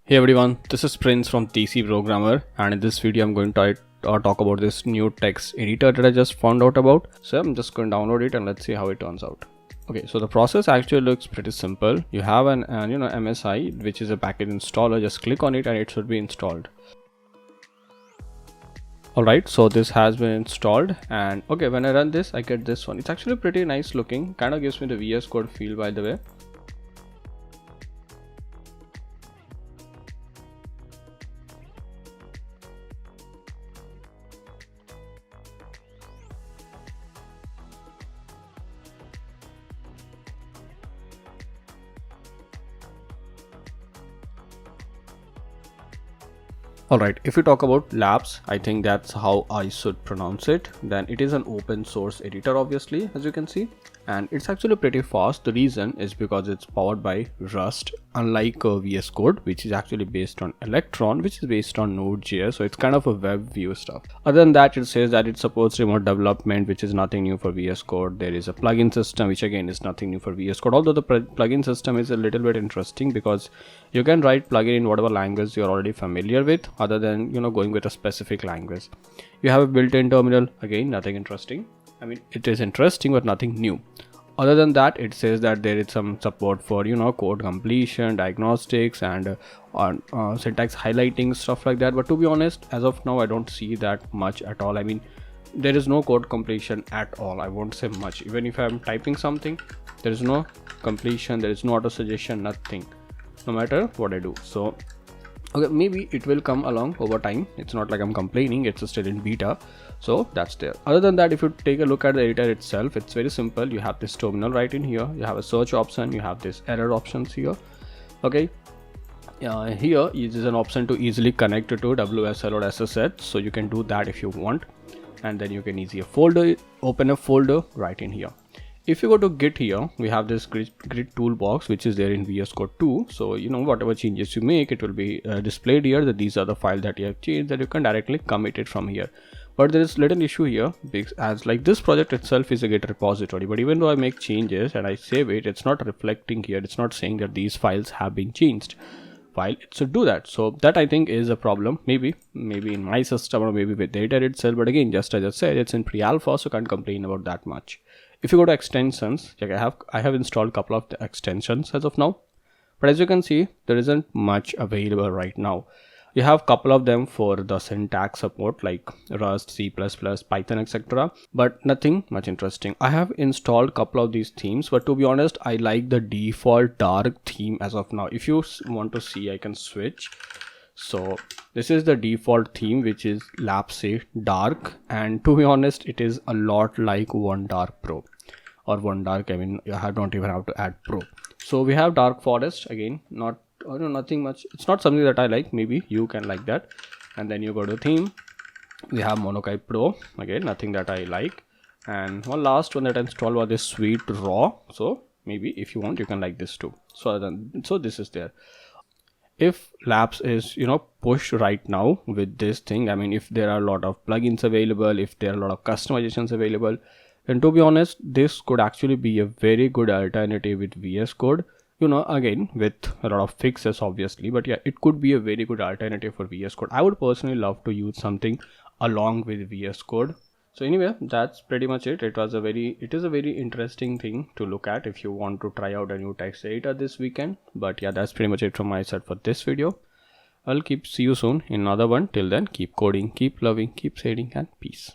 Hey everyone, this is Prince from TC Programmer, and in this video I'm going to talk about this new text editor that I just found out about. So I'm just going to download it and let's see how it turns out. Okay, so the process actually looks pretty simple. You have an MSI, which is a package installer. Just click on it and it should be installed. Alright, so this has been installed, and okay, when I run this I get this one. It's actually pretty nice looking, kind of gives me the VS Code feel, by the way. Alright, if we talk about Lapce, I think that's how I should pronounce it. Then it is an open source editor, obviously, as you can see, and it's actually pretty fast. The reason is because it's powered by Rust, unlike VS Code, which is actually based on Electron, which is based on Node.js, so it's kind of a web view stuff. Other than that, it says that it supports remote development, which is nothing new for VS Code. There is a plugin system, which again is nothing new for VS Code, although the plugin system is a little bit interesting because you can write plugin in whatever language you're already familiar with, other than going with a specific language. You have a built-in terminal, again nothing interesting. I mean, it is interesting but nothing new. Other than that, it says that there is some support for code completion, diagnostics, and syntax highlighting, stuff like that. But to be honest, as of now I don't see that much at all. I mean, there is no code completion at all. I won't say much. Even if I'm typing something, there is no completion, there is no auto suggestion, nothing, no matter what I do. So okay, maybe it will come along over time. It's not like I'm complaining, it's still in beta, so that's there. Other than that, if you take a look at the editor itself, it's very simple. You have this terminal right in here, you have a search option, you have this error options here. Okay, here is an option to easily connect to WSL or SSH, so you can do that if you want, and then you can easily open a folder right in here. If you go to Git here, we have this grid toolbox, which is there in VS Code 2. So whatever changes you make, it will be displayed here, that these are the files that you have changed, that you can directly commit it from here. But there is little issue here, because as like this project itself is a Git repository, but even though I make changes and I save it, it's not reflecting here. It's not saying that these files have been changed, while it should do that. So that I think is a problem, maybe in my system or maybe with the editor itself. But again, just as I said, it's in pre-alpha, so can't complain about that much. If you go to extensions, like I have installed a couple of the extensions as of now, but as you can see, there isn't much available right now. You have a couple of them for the syntax support, like Rust, C++, Python, etc., but nothing much interesting. I have installed a couple of these themes, but to be honest, I like the default dark theme as of now. If you want to see, I can switch. So this is the default theme, which is Lapce dark, and to be honest, it is a lot like OneDark Pro or OneDark. I mean, you don't even have to add Pro. So we have Dark Forest, again, nothing much. It's not something that I like. Maybe you can like that. And then you go to theme. We have Monokai Pro, again nothing that I like. And one last one that I installed was this Sweet Raw. So maybe if you want, you can like this too. So this is there. If Lapce is pushed right now with this thing, I mean, if there are a lot of plugins available, if there are a lot of customizations available, then to be honest, this could actually be a very good alternative with VS Code. Again, with a lot of fixes obviously, but yeah, it could be a very good alternative for VS Code. I would personally love to use something along with VS Code. So anyway, that's pretty much it. It is a very interesting thing to look at if you want to try out a new text editor this weekend. But yeah, that's pretty much it from my side for this video. I'll see you soon in another one. Till then, keep coding, keep loving, keep shading, and peace.